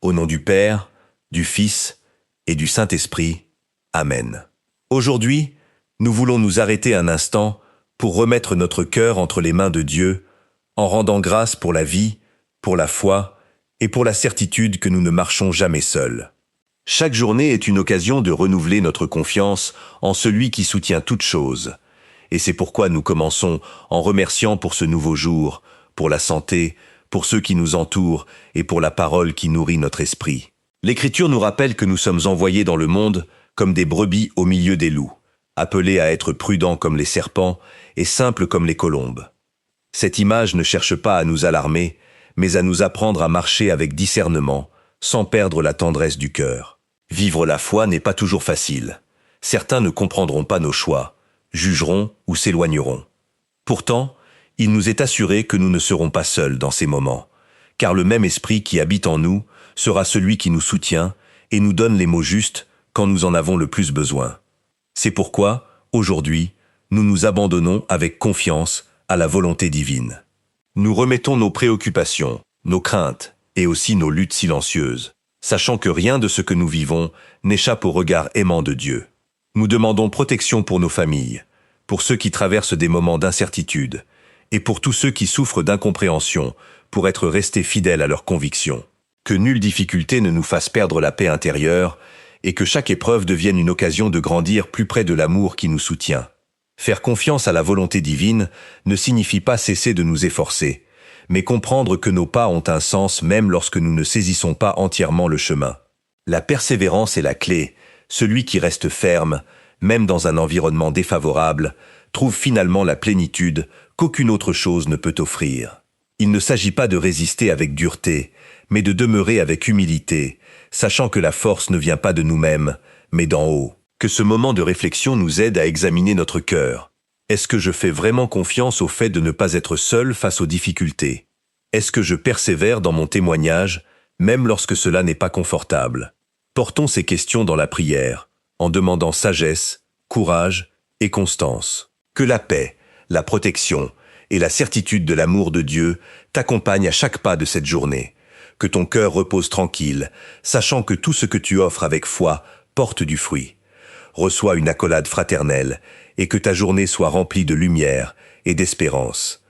Au nom du Père, du Fils et du Saint-Esprit. Amen. Aujourd'hui, nous voulons nous arrêter un instant pour remettre notre cœur entre les mains de Dieu, en rendant grâce pour la vie, pour la foi et pour la certitude que nous ne marchons jamais seuls. Chaque journée est une occasion de renouveler notre confiance en celui qui soutient toutes choses. Et c'est pourquoi nous commençons en remerciant pour ce nouveau jour, pour la santé, pour ceux qui nous entourent et pour la parole qui nourrit notre esprit. L'Écriture nous rappelle que nous sommes envoyés dans le monde comme des brebis au milieu des loups, appelés à être prudents comme les serpents et simples comme les colombes. Cette image ne cherche pas à nous alarmer, mais à nous apprendre à marcher avec discernement, sans perdre la tendresse du cœur. Vivre la foi n'est pas toujours facile. Certains ne comprendront pas nos choix, jugeront ou s'éloigneront. Pourtant, il nous est assuré que nous ne serons pas seuls dans ces moments, car le même esprit qui habite en nous sera celui qui nous soutient et nous donne les mots justes quand nous en avons le plus besoin. C'est pourquoi, aujourd'hui, nous nous abandonnons avec confiance à la volonté divine. Nous remettons nos préoccupations, nos craintes et aussi nos luttes silencieuses, sachant que rien de ce que nous vivons n'échappe au regard aimant de Dieu. Nous demandons protection pour nos familles, pour ceux qui traversent des moments d'incertitude, et pour tous ceux qui souffrent d'incompréhension, pour être restés fidèles à leurs convictions. Que nulle difficulté ne nous fasse perdre la paix intérieure, et que chaque épreuve devienne une occasion de grandir plus près de l'amour qui nous soutient. Faire confiance à la volonté divine ne signifie pas cesser de nous efforcer, mais comprendre que nos pas ont un sens même lorsque nous ne saisissons pas entièrement le chemin. La persévérance est la clé. Celui qui reste ferme, même dans un environnement défavorable, trouve finalement la plénitude qu'aucune autre chose ne peut offrir. Il ne s'agit pas de résister avec dureté, mais de demeurer avec humilité, sachant que la force ne vient pas de nous-mêmes, mais d'en haut. Que ce moment de réflexion nous aide à examiner notre cœur. Est-ce que je fais vraiment confiance au fait de ne pas être seul face aux difficultés? Est-ce que je persévère dans mon témoignage, même lorsque cela n'est pas confortable? Portons ces questions dans la prière, en demandant sagesse, courage et constance. Que la paix, la protection et la certitude de l'amour de Dieu t'accompagnent à chaque pas de cette journée. Que ton cœur repose tranquille, sachant que tout ce que tu offres avec foi porte du fruit. Reçois une accolade fraternelle et que ta journée soit remplie de lumière et d'espérance.